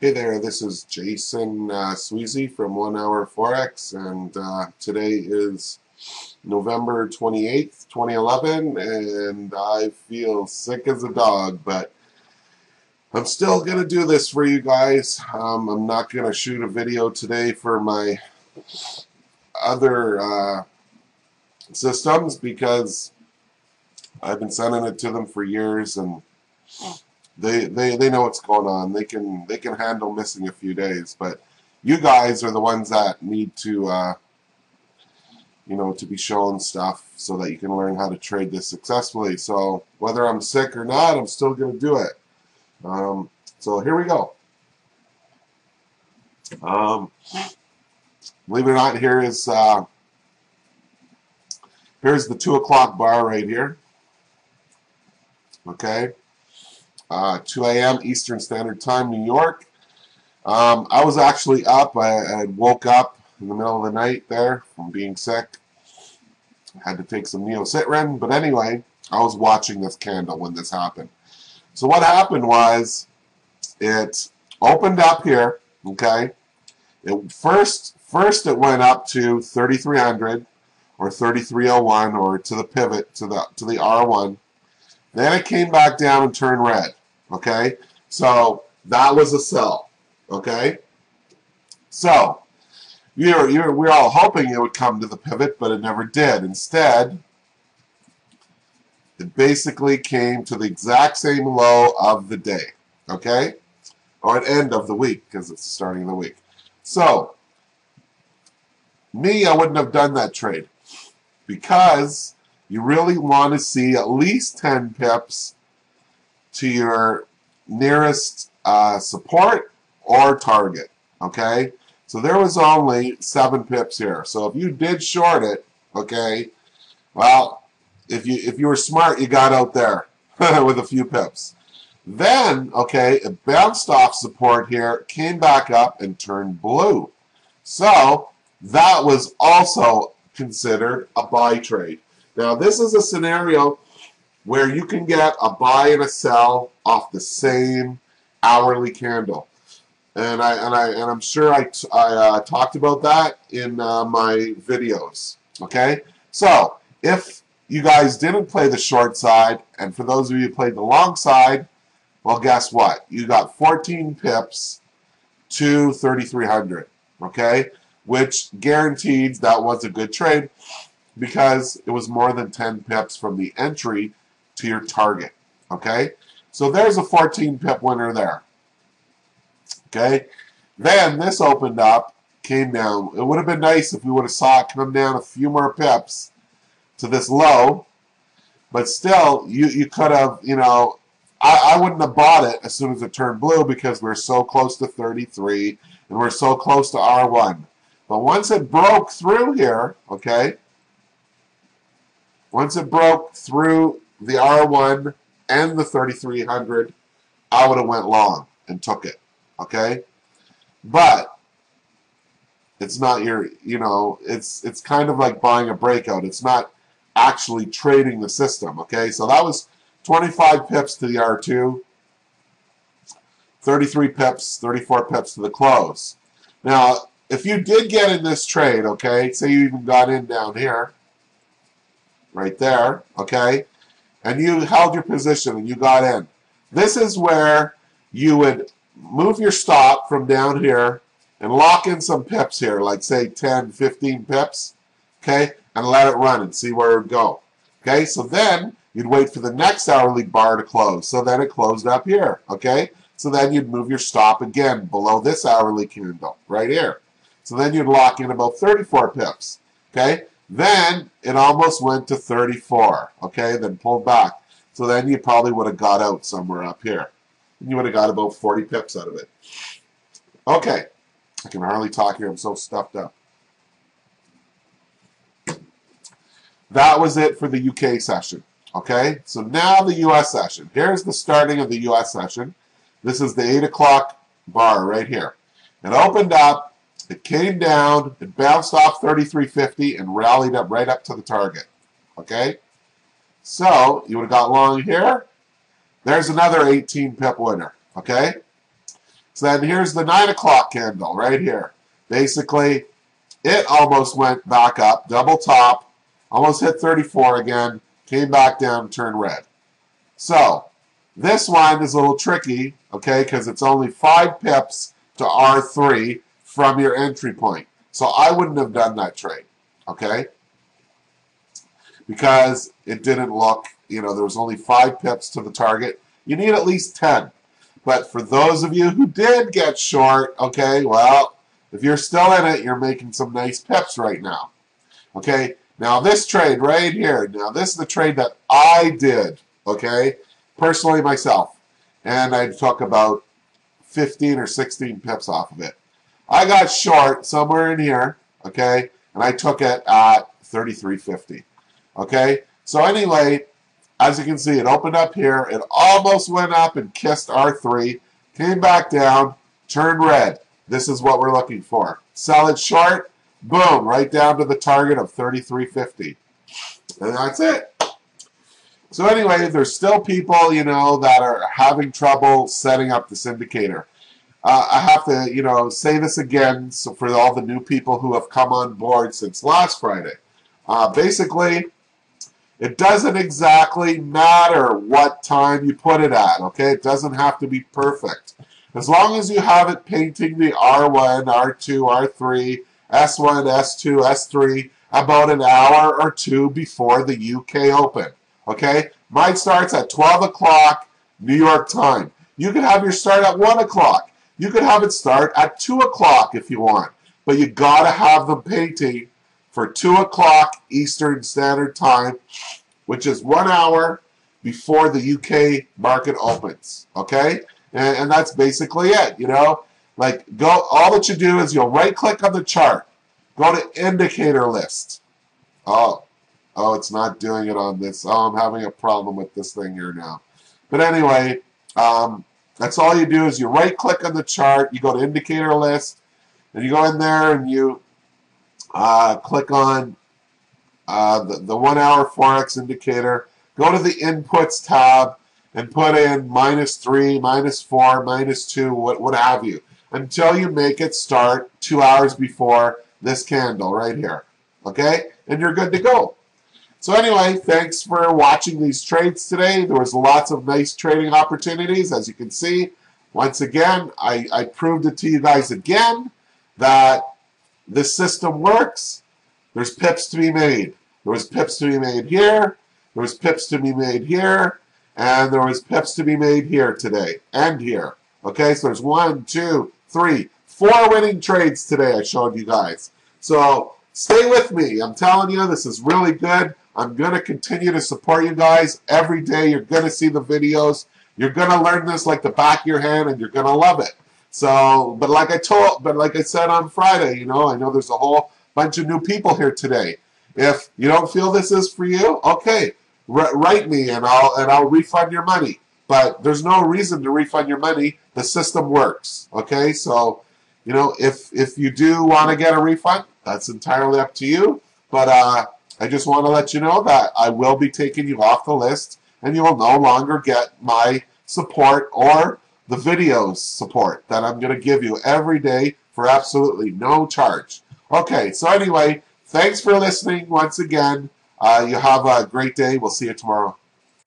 Hey there, this is Jason Sweezy from 1 Hour Forex, and today is November 28th, 2011, and I feel sick as a dog, but I'm still going to do this for you guys. I'm not going to shoot a video today for my other systems because I've been sending it to them for years, and they know what's going on. They can handle missing a few days, but you guys are the ones that need to to be shown stuff so that you can learn how to trade this successfully. So whether I'm sick or not, I'm still going to do it. So here we go. Believe it or not, here's the 2 o'clock bar right here. Okay. 2 a.m. Eastern Standard Time, New York. I was actually up. I woke up in the middle of the night there from being sick. I had to take some Neocitrin, but anyway, I was watching this candle when this happened. So what happened was it opened up here. Okay, first it went up to 3,300 or 3,301 or to the pivot to the R1. Then it came back down and turned red. Okay, so that was a sell. Okay, so we're all hoping it would come to the pivot, but it never did. Instead, it basically came to the exact same low of the day. Okay, or at end of the week because it's the starting of the week. So I wouldn't have done that trade because you really want to see at least 10 pips to your nearest support or target. Okay, so there was only 7 pips here. So if you did short it, okay, well, if you were smart, you got out there with a few pips. Then, okay, it bounced off support here, came back up and turned blue. So that was also considered a buy trade. Now this is a scenario where you can get a buy and a sell off the same hourly candle, and I'm sure I talked about that in my videos. Okay, so if you guys didn't play the short side, and for those of you who played the long side, well, guess what? You got 14 pips to 3,300. Okay, which guaranteed that was a good trade because it was more than 10 pips from the entry to your target. Okay, so there's a 14 pip winner there. Okay, then this opened up, came down. It would have been nice if we would have saw it come down a few more pips to this low, but still, you could have, I wouldn't have bought it as soon as it turned blue because we're so close to 33 and we're so close to R1. But once it broke through here, okay, once it broke through the R1 and the 3,300, I would have went long and took it. Okay, but it's not your, it's kind of like buying a breakout. It's not actually trading the system. Okay, so that was 25 pips to the R2, 33 pips, 34 pips to the close. Now, if you did get in this trade, okay, say you even got in down here, right there, okay, and you held your position and you got in. This is where you would move your stop from down here and lock in some pips here, like say 10, 15 pips, okay, and let it run and see where it would go. Okay, so then you'd wait for the next hourly bar to close. So then it closed up here, okay? So then you'd move your stop again below this hourly candle, right here. So then you'd lock in about 34 pips, okay? Then it almost went to 34, okay, then pulled back. So then you probably would have got out somewhere up here. And you would have got about 40 pips out of it. Okay, I can hardly talk here. I'm so stuffed up. That was it for the UK session, okay? So now the US session. Here's the starting of the US session. This is the 8 o'clock bar right here. It opened up. It came down, it bounced off 33.50 and rallied up right up to the target. Okay? So, you would have got long here. There's another 18 pip winner. Okay? So then here's the 9 o'clock candle right here. Basically, it almost went back up, double top, almost hit 34 again, came back down, turned red. So this one is a little tricky, okay, because it's only 5 pips to R3 from your entry point. So I wouldn't have done that trade, okay, because it didn't look, there was only 5 pips to the target. You need at least 10. But for those of you who did get short, okay, well, if you're still in it, you're making some nice pips right now. Okay, now this trade right here, now this is the trade that I did, okay, personally myself. And I took about 15 or 16 pips off of it. I got short somewhere in here, okay, and I took it at 33.50. Okay, so anyway, as you can see, it opened up here. It almost went up and kissed R3, came back down, turned red. This is what we're looking for. Sell it short, boom, right down to the target of 33.50. And that's it. So anyway, there's still people, that are having trouble setting up this indicator. I have to, say this again so for all the new people who have come on board since last Friday. Basically, it doesn't exactly matter what time you put it at, okay? It doesn't have to be perfect. As long as you have it painting the R1, R2, R3, S1, S2, S3 about an hour or two before the UK Open, okay? Mine starts at 12 o'clock New York time. You could have your start at 1 o'clock. You could have it start at 2 o'clock if you want. But you got to have them painting for 2 o'clock Eastern Standard Time, which is 1 hour before the UK market opens, okay? And that's basically it, Like, all that you do is you'll right-click on the chart. Go to Indicator List. Oh, it's not doing it on this. Oh, I'm having a problem with this thing here now. But anyway, that's all you do is you right-click on the chart, you go to Indicator List, and you go in there and you click on the 1 hour Forex indicator, go to the Inputs tab, and put in -3, -4, -2, what have you, until you make it start 2 hours before this candle right here. Okay? And you're good to go. So anyway, thanks for watching these trades today. There was lots of nice trading opportunities, as you can see. Once again, I proved it to you guys again that this system works. There's pips to be made. There was pips to be made here. There was pips to be made here. And there was pips to be made here today and here. Okay, so there's 1, 2, 3, 4 winning trades today I showed you guys. So stay with me. I'm telling you, this is really good. I'm going to continue to support you guys every day. You're going to see the videos. You're going to learn this like the back of your hand, and you're going to love it. So, but like I said on Friday, I know there's a whole bunch of new people here today. If you don't feel this is for you, okay, write me and I'll refund your money. But there's no reason to refund your money. The system works. Okay, so if you do want to get a refund, that's entirely up to you. But I just want to let you know that I will be taking you off the list, and you will no longer get my support or the videos support that I'm going to give you every day for absolutely no charge. Okay, so anyway, thanks for listening once again. You have a great day. We'll see you tomorrow.